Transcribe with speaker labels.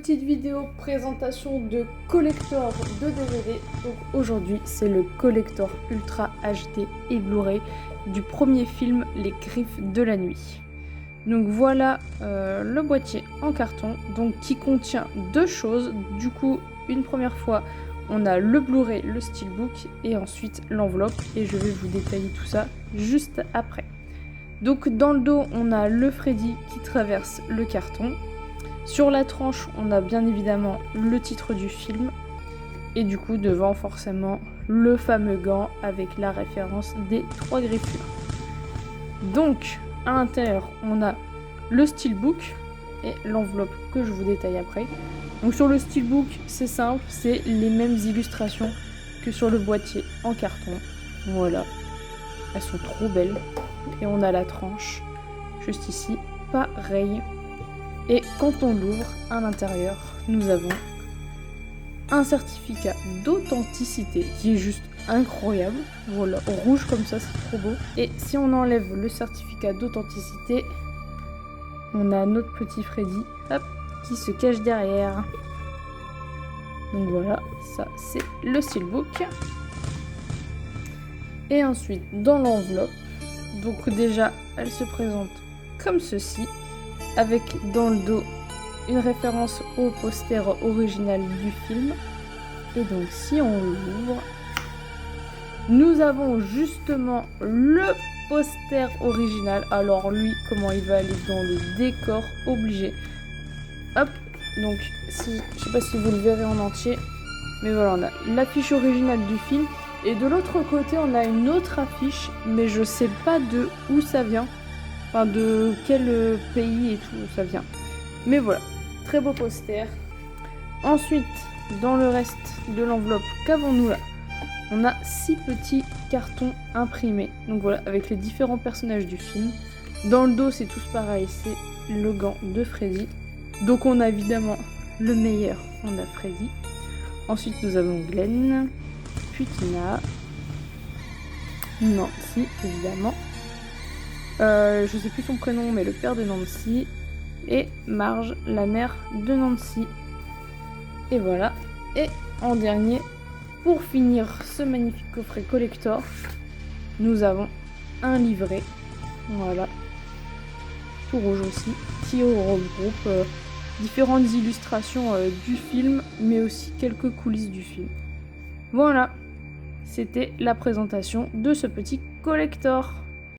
Speaker 1: Petite vidéo présentation de collector de DVD. Donc aujourd'hui c'est le collector Ultra HD et Blu-ray du premier film Les Griffes de la Nuit. Donc voilà le boîtier en carton donc qui contient deux choses. Du coup une première fois on a le Blu-ray, le steelbook et ensuite l'enveloppe et je vais vous détailler tout ça juste après. Donc dans le dos on a le Freddy qui traverse le carton. Sur la tranche, on a bien évidemment le titre du film et du coup devant forcément le fameux gant avec la référence des 3 griffures. Donc à l'intérieur, on a le steelbook et l'enveloppe que je vous détaille après. Donc sur le steelbook, c'est simple, c'est les mêmes illustrations que sur le boîtier en carton. Voilà, elles sont trop belles. Et on a la tranche juste ici, pareil. Et quand on l'ouvre, à l'intérieur, nous avons un certificat d'authenticité qui est juste incroyable. Voilà, rouge comme ça, c'est trop beau. Et si on enlève le certificat d'authenticité, on a notre petit Freddy, hop, qui se cache derrière. Donc voilà, ça c'est le steelbook. Et ensuite, dans l'enveloppe, donc déjà, elle se présente comme ceci. Avec dans le dos une référence au poster original du film. Et donc si on l'ouvre, nous avons justement le poster original. Alors lui, comment il va aller dans le décor obligé. Hop, donc si, je sais pas si vous le verrez en entier, mais voilà, on a l'affiche originale du film. Et de l'autre côté, on a une autre affiche, mais je sais pas de où ça vient. Enfin, de quel pays et tout ça vient. Mais voilà, très beau poster. Ensuite, dans le reste de l'enveloppe, qu'avons-nous là? On a 6 petits cartons imprimés. Donc voilà, avec les différents personnages du film. Dans le dos, c'est tous pareil, c'est le gant de Freddy. Donc on a évidemment le meilleur, on a Freddy. Ensuite, nous avons Glenn, Putina, Nancy, évidemment. Je sais plus son prénom, mais le père de Nancy. Et Marge, la mère de Nancy. Et voilà. Et en dernier, pour finir ce magnifique coffret collector, nous avons un livret. Voilà. Tout rouge aussi. Qui regroupe différentes illustrations du film, mais aussi quelques coulisses du film. Voilà. C'était la présentation de ce petit collector.